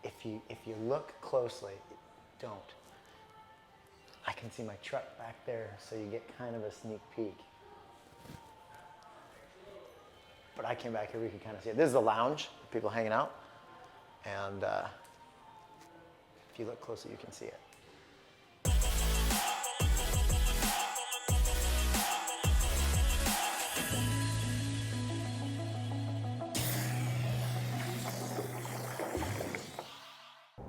if you look closely, don't. I can see my truck back there, so you get kind of a sneak peek. But I came back here, we could kind of see it. This is the lounge, people hanging out. And if you look closely, you can see it.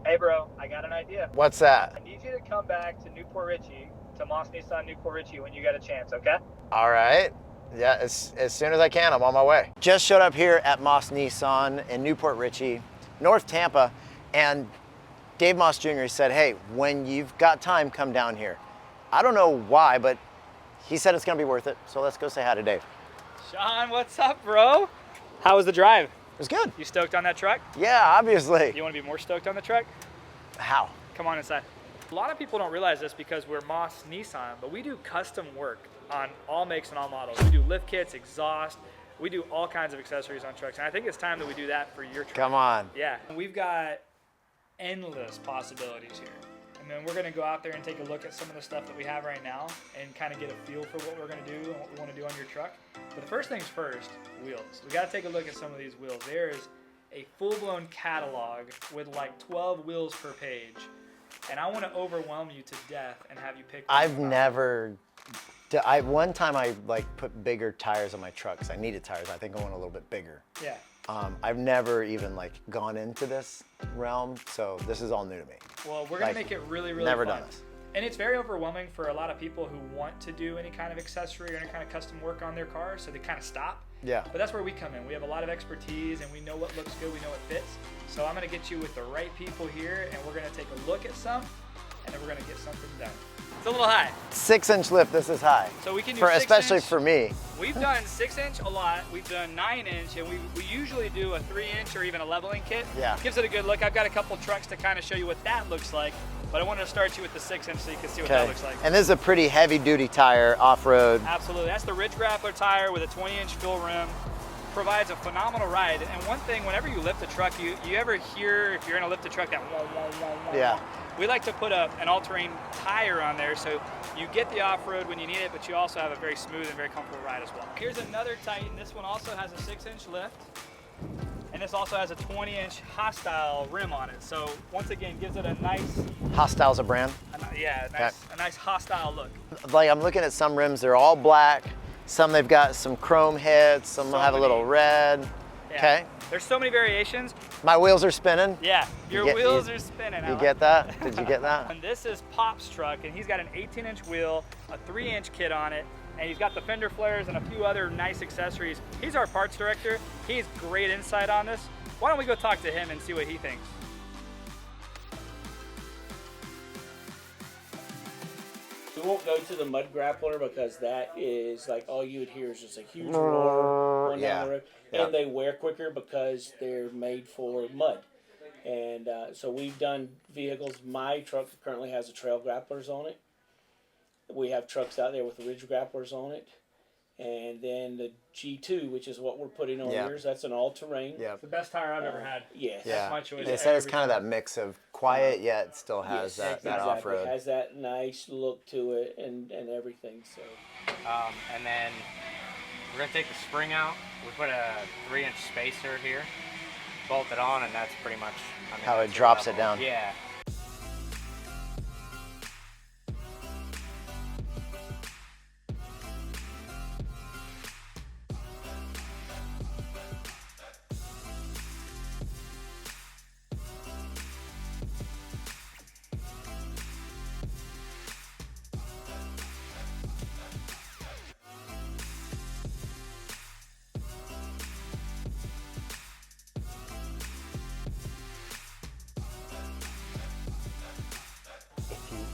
Hey bro, I got an idea. What's that? I need you to come back to Newport Richey, to Maus Nissan Newport Richey when you get a chance, okay? All right. Yeah, as soon as I can, I'm on my way. Just showed up here at Maus Nissan in Newport Richey, North Tampa, and Dave Maus Jr. said, hey, when you've got time, come down here. I don't know why, but he said it's gonna be worth it, so let's go say hi to Dave. Shaun, what's up, bro? How was the drive? It was good. You stoked on that truck? Yeah, obviously. You want to be more stoked on the truck? How? Come on inside. A lot of people don't realize this because we're Maus Nissan, but we do custom work on all makes and all models. We do lift kits, exhaust, we do all kinds of accessories on trucks, and I think it's time that we do that for your truck. Come on. Yeah, we've got endless possibilities here. And then we're gonna go out there and take a look at some of the stuff that we have right now and kind of get a feel for what we're gonna do and what we wanna do on your truck. But the first things first, wheels. We gotta take a look at some of these wheels. There's a full-blown catalog with like 12 wheels per page. And I wanna overwhelm you to death and have you pick one. I've never, one time I like put bigger tires on my truck because I needed tires. I think I went a little bit bigger. Yeah. I've never even like gone into this realm, so this is all new to me. Well, we're gonna make it really, really never fun. done this. And it's very overwhelming for a lot of people who want to do any kind of accessory or any kind of custom work on their car, so they kind of stop. Yeah. But that's where we come in. We have a lot of expertise and we know what looks good, we know what fits. So I'm gonna get you with the right people here and we're gonna take a look at some and then we're gonna get something done. It's a little high. 6-inch lift, this is high. So we can do for 6 especially inch. for me. We've done 6-inch a lot. We've done 9-inch, and we usually do a 3-inch or even a leveling kit. Yeah. Gives it a good look. I've got a couple trucks to kind of show you what that looks like, but I wanted to start you with the 6-inch so you can see what that looks like. And this is a pretty heavy-duty tire, off-road. Absolutely. That's the Ridge Grappler tire with a 20-inch fill rim. Provides a phenomenal ride. And one thing, whenever you lift a truck, you ever hear, if you're gonna lift a truck, that wah, wah, wah, wah. Yeah. We like to put an all-terrain tire on there so you get the off-road when you need it, but you also have a very smooth and very comfortable ride as well. Here's another Titan. This one also has a 6-inch lift, and this also has a 20-inch Hostile rim on it. So once again, gives it a nice, Hostile's a brand. a nice Hostile look. Like I'm looking at some rims, they're all black. Some they've got some chrome hits, some will have a little red. Yeah. Okay. There's so many variations. My wheels are spinning. Yeah, your wheels are spinning. You get that? Did you get that? And this is Pop's truck, and he's got an 18-inch wheel, a 3-inch kit on it, and he's got the fender flares and a few other nice accessories. He's our parts director. He's great insight on this. Why don't we go talk to him and see what he thinks? We won't go to the mud grappler because that is like all you would hear is just a huge roar going down the road. And they wear quicker because they're made for mud. And so we've done vehicles. My truck currently has the trail grapplers on it. We have trucks out there with the ridge grapplers on it. And then the G2, which is what we're putting on yours, that's an all-terrain. Yeah. It's the best tire I've ever had. Yes. That's my choice. They said it's kind of that mix of quiet yet still has that off-road. It has that nice look to it and everything. So. And then we're going to take the spring out. We put a 3-inch spacer here, bolt it on, and that's pretty much how it drops it down. Yeah.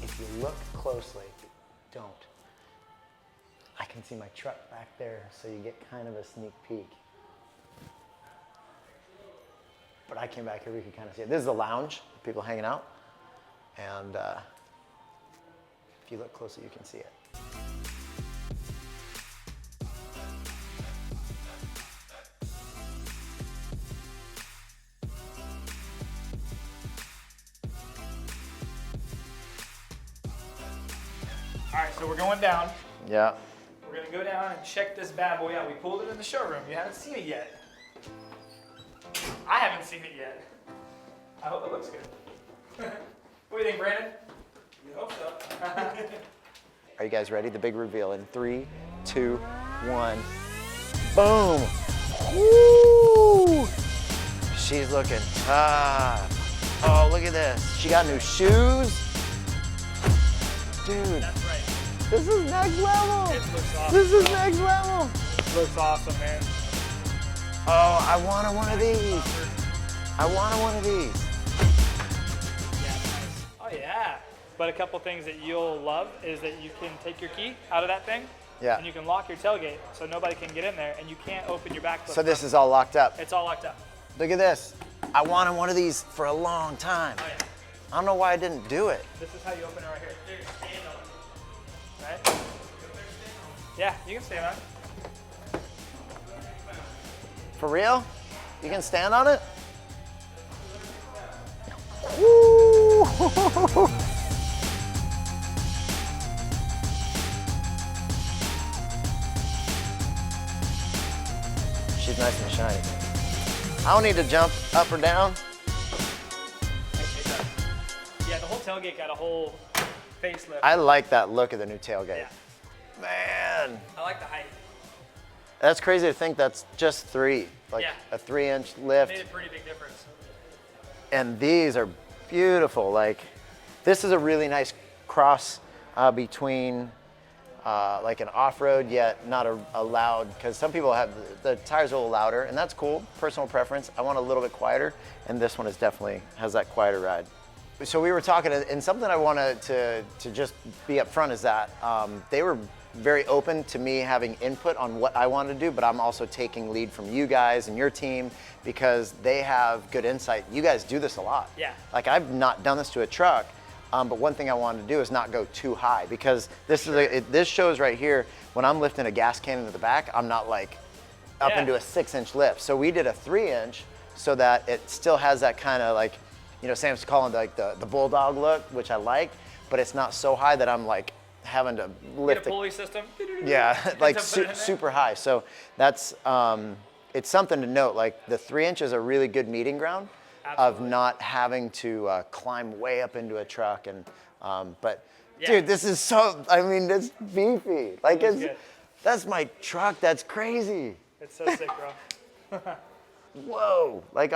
If you look closely, don't. I can see my truck back there, so you get kind of a sneak peek. But I came back here, we could kind of see it. This is the lounge, people hanging out. And if you look closely, you can see it. right, so we're going down. Yeah. We're gonna go down and check this bad boy out. We pulled it in the showroom. You haven't seen it yet. I haven't seen it yet. I hope it looks good. What do you think, Brandon? You hope so. Are you guys ready? The big reveal in 3, 2, 1. Boom! Woo! She's looking tough. Oh, look at this. She got new shoes. Dude, That's right. this is next level. It looks awesome. This is next level. Looks awesome, man. Oh, I wanted one of these. I wanted one of these. Yeah, nice. Oh yeah. But a couple things that you'll love is that you can take your key out of that thing. Yeah. And you can lock your tailgate so nobody can get in there, and you can't open your back foot. So this is all locked up. It's all locked up. Look at this. I wanted one of these for a long time. Oh yeah. I don't know why I didn't do it. This is how you open it right here. Stand on it. Right? Yeah, you can stand on it. For real? You can stand on it? Woo! She's nice and shiny. I don't need to jump up or down. Yeah, the whole tailgate got a whole facelift. I like that look of the new tailgate. Yeah. Man, I like the height. that's crazy to think that's just 3, like Yeah. a 3-inch Made lift. a pretty big difference. And these are beautiful. Like, this is a really nice cross between like an off-road yet not a loud, because some people have the tires a little louder, and that's cool, personal preference. I want a little bit quieter, and this one is definitely has that quieter ride. So we were talking, and something I wanted to just be upfront is that they were very open to me having input on what I wanted to do, but I'm also taking lead from you guys and your team because they have good insight. You guys do this a lot. Yeah. Like, I've not done this to a truck, but one thing I wanted to do is not go too high, because this this shows right here, when I'm lifting a gas can into the back, I'm not like up Yeah. into a 6-inch lift. So we did a 3-inch so that it still has that kind of, like, you know, Sam's calling it like the bulldog look, which I like, but it's not so high that I'm like having to lift Get a pulley system. yeah, like To put it in there. super high. So that's, it's something to note. Like, the 3-inch is a really good meeting ground of Absolutely. not having to climb way up into a truck. And, but Yeah. dude, this is so, I mean, it's beefy. Like, It is it's, good. that's my truck. That's crazy. It's so sick, bro. Whoa. Like,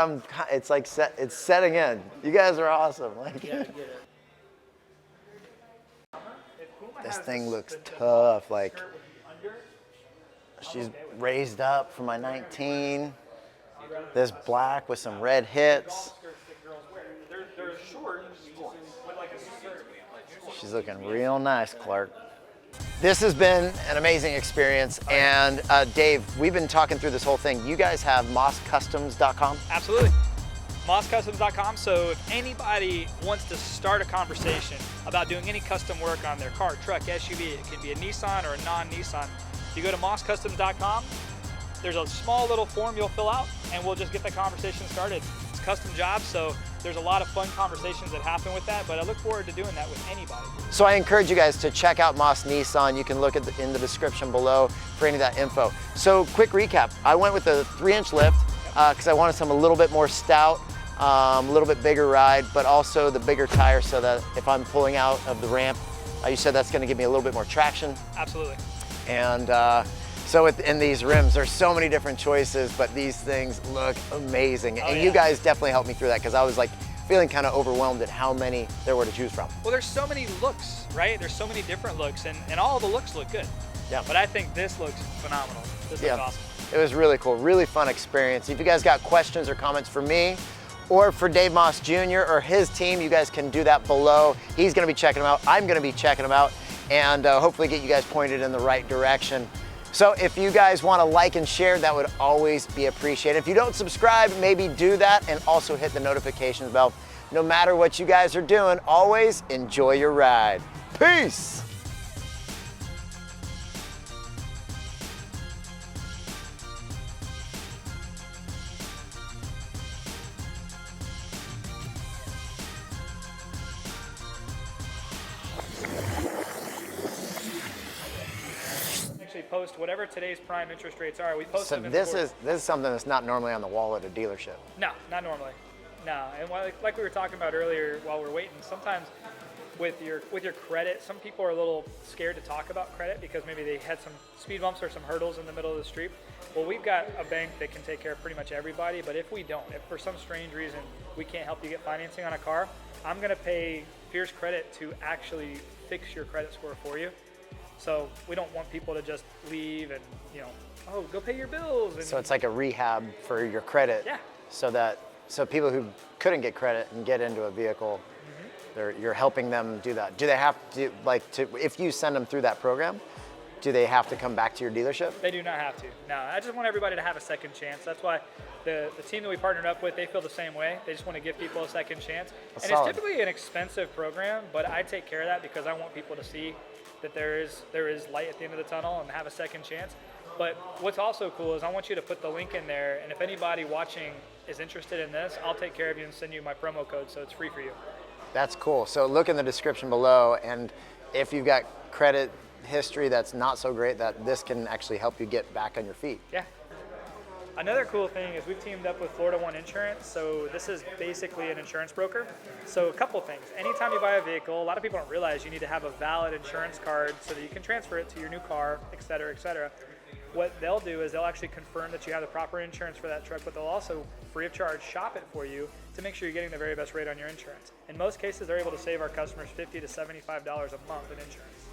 it's like it's setting in. You guys are awesome. Like, Yeah, I get it. If Puma this has thing the- looks the tough. Like, skirt with the under, she's okay with raised up for my 19. This black with some red hits. skirts that girls wear. They're short with like a skirt. She's looking real nice, Clark. This has been an amazing experience. And Dave, we've been talking through this whole thing. You guys have mosscustoms.com. Absolutely. MossCustoms.com. So if anybody wants to start a conversation about doing any custom work on their car, truck, SUV, it can be a Nissan or a non-Nissan. You go to MossCustoms.com. There's a small little form you'll fill out, and we'll just get the conversation started. It's custom jobs, so there's a lot of fun conversations that happen with that, but I look forward to doing that with anybody. So I encourage you guys to check out Maus Nissan. You can look at in the description below for any of that info. So quick recap, I went with a 3-inch lift because I wanted some a little bit more stout, a little bit bigger ride, but also the bigger tire so that if I'm pulling out of the ramp, you said that's gonna give me a little bit more traction. Absolutely. And so in these rims, there's so many different choices, but these things look amazing. And you yeah. guys definitely helped me through that because I was like feeling kind of overwhelmed at how many there were to choose from. Well, there's so many looks, right? There's so many different looks, and all the looks look good. Yeah. But I think this looks phenomenal. This looks awesome. It was really cool, really fun experience. If you guys got questions or comments for me or for Dave Maus Jr. or his team, you guys can do that below. He's gonna be checking them out. I'm gonna be checking them out and hopefully get you guys pointed in the right direction. So if you guys want to like and share, that would always be appreciated. If you don't subscribe, maybe do that and also hit the notifications bell. No matter what you guys are doing, always enjoy your ride. Peace. post whatever today's prime interest rates are. We post So them in this the is something that's not normally on the wall at a dealership. No, not normally. No, and like we were talking about earlier while we're waiting, sometimes with your credit, some people are a little scared to talk about credit because maybe they had some speed bumps or some hurdles in the middle of the street. Well, we've got a bank that can take care of pretty much everybody, but if we don't, if for some strange reason we can't help you get financing on a car, I'm going to pay Fierce Credit to actually fix your credit score for you. So we don't want people to just leave and, oh, go pay your bills. And, So it's like a rehab for your credit. Yeah. So people who couldn't get credit and get into a vehicle, you're helping them do that. Do they have to, if you send them through that program, do they have to come back to your dealership? They do not have to. No, I just want everybody to have a second chance. That's why the team that we partnered up with, they feel the same way. They just want to give people a second chance. That's and solid. It's typically an expensive program, but I take care of that because I want people to see that there is light at the end of the tunnel and have a second chance. But what's also cool is I want you to put the link in there, and if anybody watching is interested in this, I'll take care of you and send you my promo code so it's free for you. That's cool. So look in the description below, and if you've got credit history that's not so great, that this can actually help you get back on your feet. Yeah. Another cool thing is we've teamed up with Florida One Insurance. So this is basically an insurance broker. So a couple things. Anytime you buy a vehicle, a lot of people don't realize you need to have a valid insurance card so that you can transfer it to your new car, et cetera, et cetera. What they'll do is they'll actually confirm that you have the proper insurance for that truck, but they'll also, free of charge, shop it for you to make sure you're getting the very best rate on your insurance. In most cases, they're able to save our customers $50 to $75 a month in insurance.